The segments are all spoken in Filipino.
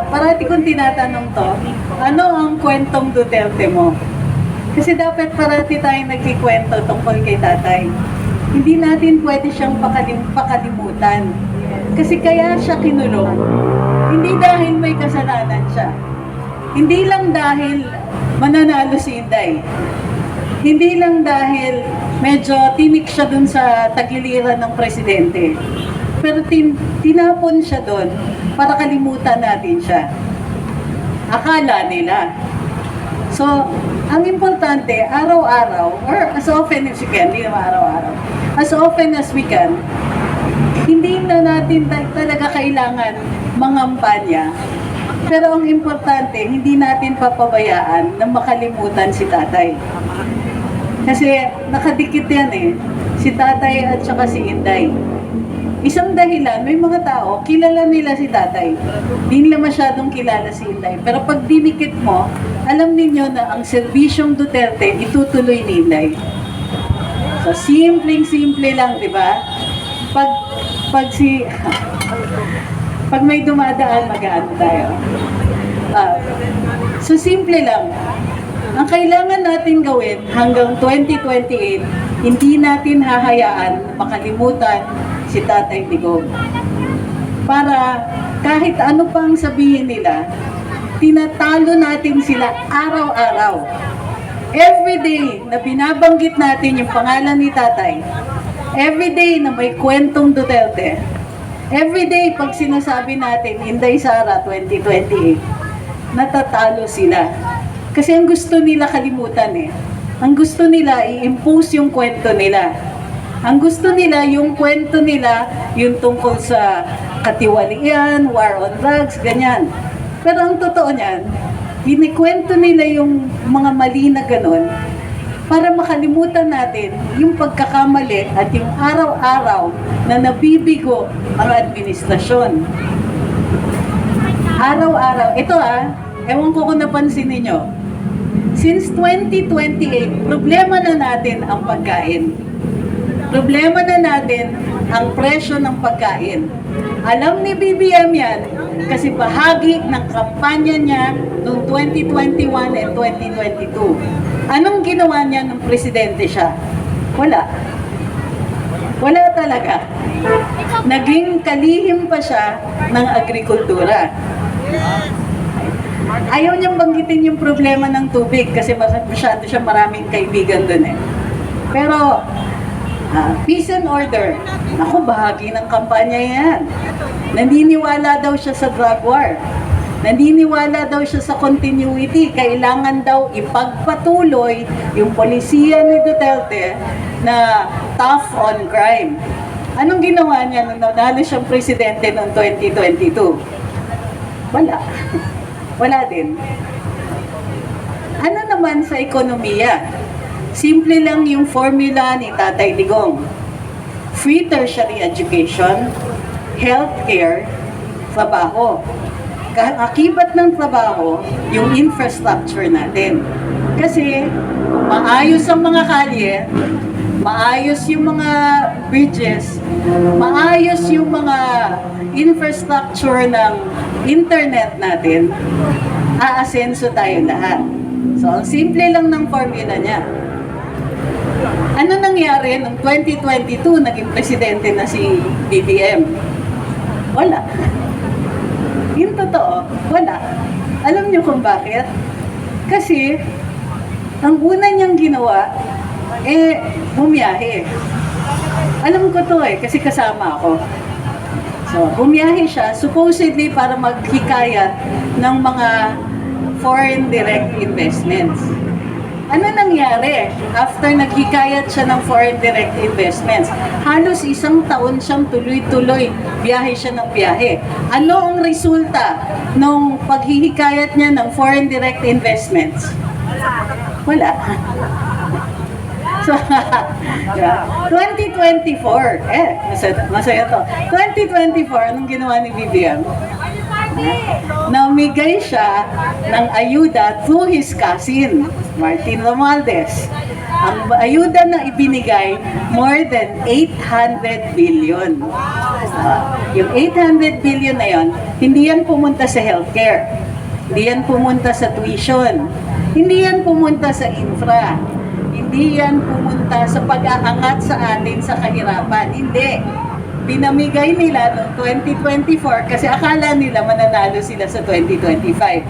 parati kong tinatanong to, ano ang kwentong Duterte mo? Kasi dapat parati tayong nagkikwento tungkol kay tatay. Hindi natin pwede siyang pakalimutan. Kasi kaya siya kinulong. Hindi dahil may kasalanan siya. Hindi lang dahil mananalo si Inday. Hindi lang dahil medyo tinik siya dun sa tagiliran ng presidente. Pero tinapon siya dun para kalimutan natin siya. Akala nila. So, ang importante, araw-araw, or as often as you can, hindi naman araw-araw, as often as we can, hindi na natin talaga kailangan mangampanya. Pero ang importante, hindi natin papabayaan na makalimutan si tatay. Kasi nakadikit yan eh, si tatay at saka si Inday. Isang dahilan, may mga tao, kilala nila si tatay. Hindi nila masyadong kilala si Inday. Pero pag dinikit mo, alam ninyo na ang serbisyong Duterte, itutuloy ni Inday. So, simpleng-simple lang, di ba? Pag may dumadaan, mag-ano tayo. So, simple lang. Ang kailangan natin gawin hanggang 2028, hindi natin hahayaan makalimutan si Tatay Digong. Para kahit ano pang sabihin nila, tinatalo natin sila araw-araw. Every day na binabanggit natin yung pangalan ni Tatay, every day na may kwentong Duterte, every day pag sinasabi natin Inday Sara 2028, natatalo sila. Kasi ang gusto nila kalimutan eh. Ang gusto nila i-impose yung kwento nila. Ang gusto nila, yung kwento nila, yung tungkol sa katiwalian, war on drugs, ganyan. Pero ang totoo niyan, kinikwento nila yung mga mali na ganun para makalimutan natin yung pagkakamali at yung araw-araw na nabibigo ang administrasyon. Araw-araw. Ito ewan ko kung napansin ninyo. Since 2028, problema na natin ang pagkain. Problema na natin ang presyo ng pagkain. Alam ni BBM yan kasi bahagi ng kampanya niya noong 2021 and 2022. Anong ginawa niya nung presidente siya? Wala. Wala talaga. Naging kalihim pa siya ng agrikultura. Ayaw niyang banggitin yung problema ng tubig kasi masyado siya maraming kaibigan dun eh. Pero peace and order. Naku, bahagi ng kampanya yan. Naniniwala daw siya sa drug war. Naniniwala daw siya sa continuity. Kailangan daw ipagpatuloy yung polisiya ni Duterte na tough on crime. Anong ginawa niya nung nanalo siyang presidente noong 2022? Wala. Wala din. Ano naman sa ekonomiya? Simple lang yung formula ni Tatay Digong. Free tertiary education, healthcare, trabaho. Akibat ng trabaho, yung infrastructure natin. Kasi, maayos ang mga kalye, maayos yung mga bridges, maayos yung mga infrastructure ng internet natin, aasenso tayo lahat. So, ang simple lang ng formula niya. Ano nangyari noong 2022, naging presidente na si BBM? Wala. Yung totoo, wala. Alam niyo kung bakit? Kasi, ang una niyang ginawa, bumiyahe. Alam ko to kasi kasama ako. So, bumiyahe siya, supposedly para maghikayat ng mga foreign direct investments. Ano nangyari? After naghikayat siya ng foreign direct investments, halos isang taon siyang tuloy-tuloy, biyahe siya ng biyahe. Ano ang resulta nung paghihikayat niya ng foreign direct investments? Wala. So, 2024, masaya to. 2024, anong ginawa ni BBM? Namigay siya ng ayuda through his cousin, Martin Romualdez. Ang ayuda na ibinigay, more than 800 billion. Yung 800 billion na yon, hindi yan pumunta sa healthcare. Hindi yan pumunta sa tuition. Hindi yan pumunta sa infra. Hindi yan pumunta sa pag-aangat sa atin sa kahirapan. Hindi. Pinamigay nila noong 2024 kasi akala nila mananalo sila sa 2025.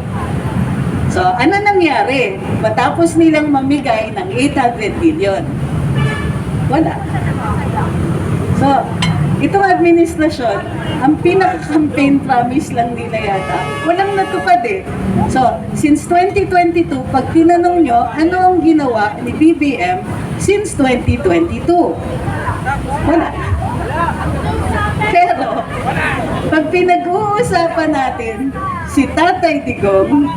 So, ano nangyari? Matapos nilang mamigay ng 800 billion. Wala. So, itong administrasyon, ang pinaka-campaign promise lang nila yata, walang natupad eh. So, since 2022, pag tinanong nyo, ano ang ginawa ni BBM since 2022? Wala. Pero, pag pinag-uusapan natin si Tatay Digong,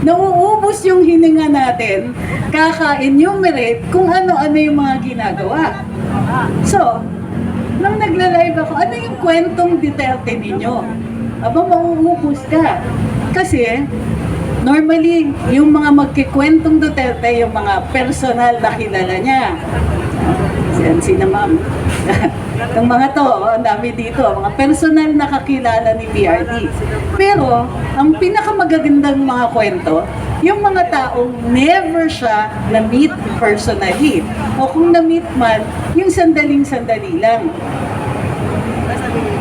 nauubos yung hininga natin, kaka-enumerate kung ano-ano yung mga ginagawa. So, nung nagla-live ako, ano yung kwentong Duterte ninyo? Aba, mauubos ka. Kasi, normally, yung mga magkikwentong Duterte, yung mga personal na kilala niya. Sina ma'am. Yung mga to, ang dami dito, mga personal na kakilala ni PRD. Pero, ang pinakamagagandang mga kwento, yung mga taong never siya na-meet personally. O kung na-meet man, yung sandaling-sandali lang.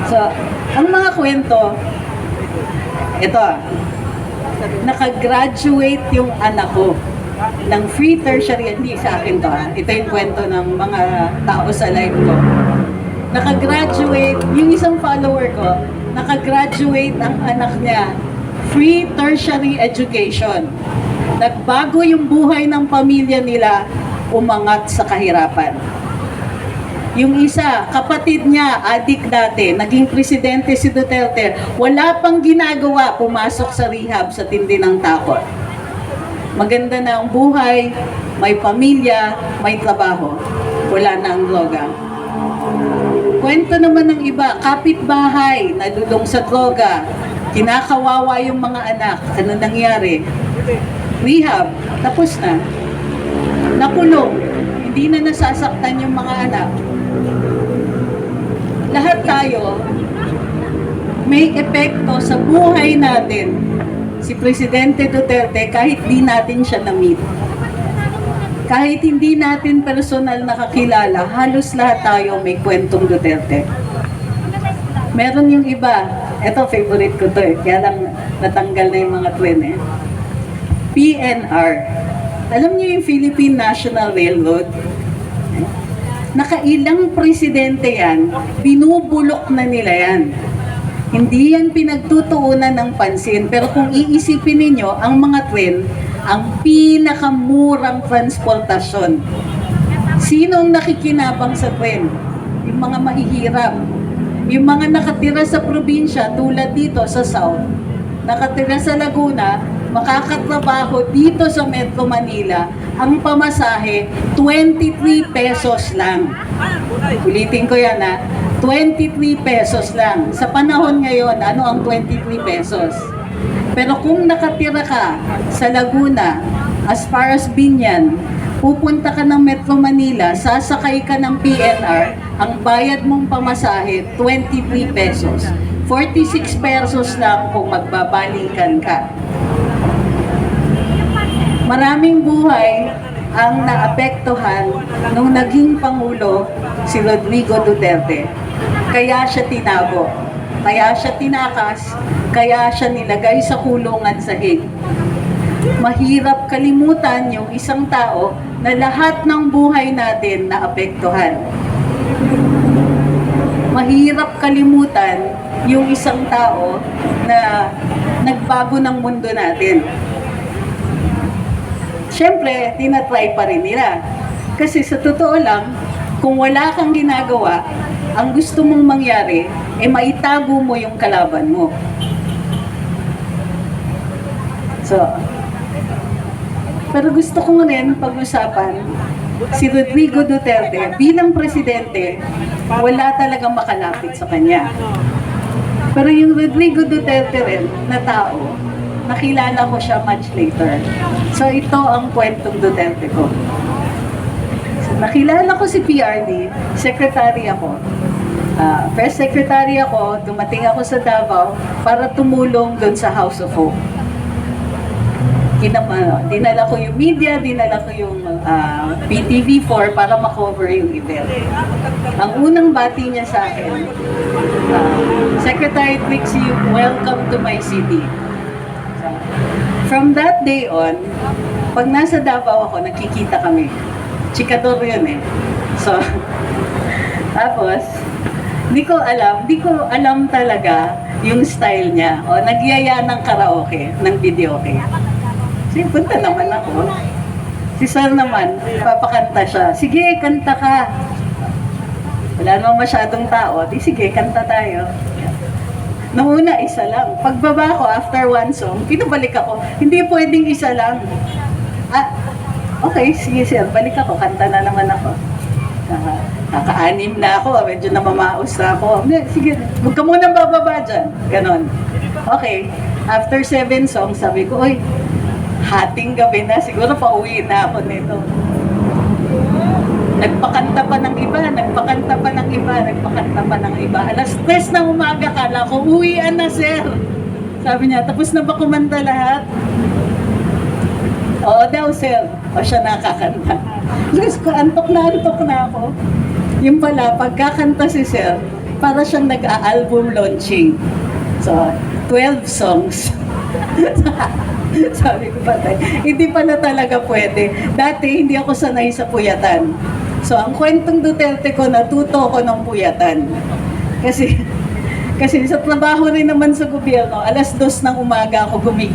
So, ang mga kwento, ito, nakagraduate yung anak ko ng free tertiary, hindi sa akin to. Ito yung kwento ng mga tao sa live ko. Nakagraduate, yung isang follower ko, nakagraduate ang anak niya, free tertiary education. Nagbago yung buhay ng pamilya nila, umangat sa kahirapan. Yung isa, kapatid niya, adik dati, naging presidente si Duterte, wala pang ginagawa, pumasok sa rehab sa tindi ng takot. Maganda na ang buhay, may pamilya, may trabaho, wala na ang droga. Kwento naman ng iba, kapitbahay, nalulong sa droga, kinakawawa yung mga anak, ano nangyari? Rehab, tapos na. Nakulong, hindi na nasasaktan yung mga anak. Lahat tayo, may epekto sa buhay natin. Si Presidente Duterte, kahit di natin siya na-meet. Kahit hindi natin personal nakakilala, halos lahat tayo may kwentong Duterte. Meron yung iba, eto favorite ko to eh, kaya lang natanggal na yung mga twin eh. PNR. Alam niyo yung Philippine National Railroad? Nakailang presidente yan, binubulok na nila yan. Hindi yan pinagtutuunan ng pansin, pero kung iisipin ninyo, ang mga twin, ang pinakamurang transportasyon. Sinong nakikinabang sa twin? Yung mga mahihirap. Yung mga nakatira sa probinsya, tulad dito sa South, nakatira sa Laguna, makakatrabaho dito sa Metro Manila, ang pamasahe, 23 pesos lang. Ulitin ko yan ha, 23 pesos lang. Sa panahon ngayon, ano ang 23 pesos? Pero kung nakatira ka sa Laguna, as far as Binyan, pupunta ka ng Metro Manila, sasakay ka ng PNR, ang bayad mong pamasahe, 23 pesos. 46 pesos lang kung magbabalikan ka. Maraming buhay ang naapektuhan nung naging Pangulo si Rodrigo Duterte. Kaya siya tinago, kaya siya tinakas, kaya siya nilagay sa kulungan sa Hague. Mahirap kalimutan yung isang tao na lahat ng buhay natin naapektuhan. Mahirap kalimutan yung isang tao na nagbago ng mundo natin. Siyempre, tinatry pa rin nila. Kasi sa totoo lang, kung wala kang ginagawa, ang gusto mong mangyari, maitago mo yung kalaban mo. So, pero gusto ko rin pag-usapan, si Rodrigo Duterte, bilang presidente, wala talagang makalapit sa kanya. Pero yung Rodrigo Duterte rin, na tao, nakilala ko siya much later. So ito ang kwentong Duterte ko. nakilala ko si PRD, secretary ako. Press secretary ako, dumating ako sa Davao para tumulong doon sa House of Hope. Dinala ko yung media, dinala ko yung PTV4 para makover yung event. Ang unang bati niya sa akin, Secretary Trixie, welcome to my city. From that day on, pag nasa Davao ako, nakikita kami. Chikador yun eh. So, tapos, di ko alam talaga yung style niya. O, nagyaya ng karaoke, ng videoke. Sige, punta naman ako. Si Sir naman, papakanta siya. Sige, kanta ka. Wala naman masyadong tao. Di sige, kanta tayo. Nung una, isa lang. Pagbaba ko, after one song, pinabalik ako. Hindi pwedeng isa lang. Okay, sige sir, balik ako. Kanta na naman ako. Kaka-anim na ako, medyo namamaos na ako. Sige, huwag ka munang bababa dyan. Ganon. Okay, after 7 songs, sabi ko, oy, hating gabi na, siguro pauwi na ako nito. Nagpakanta pa ng iba, nagpakanta pa ng iba, nagpakanta pa ng iba. Alas 3 ng umaga, kala ko, uwian na sir. Sabi niya, tapos na ba kumanta lahat? Oo daw sir. O siya nakakanta. Diyos ko, antok na ako. Yung pala, pagkakanta si sir, para siyang nag-a-album launching. So, 12 songs. Sabi ko patay, hindi pala talaga pwede. Dati, hindi ako sanay sa puyatan. So, ang kwentong Duterte ko, natuto ko ng puyatan. Kasi sa trabaho rin naman sa gobyerno, alas 2 ng umaga ako gumigising.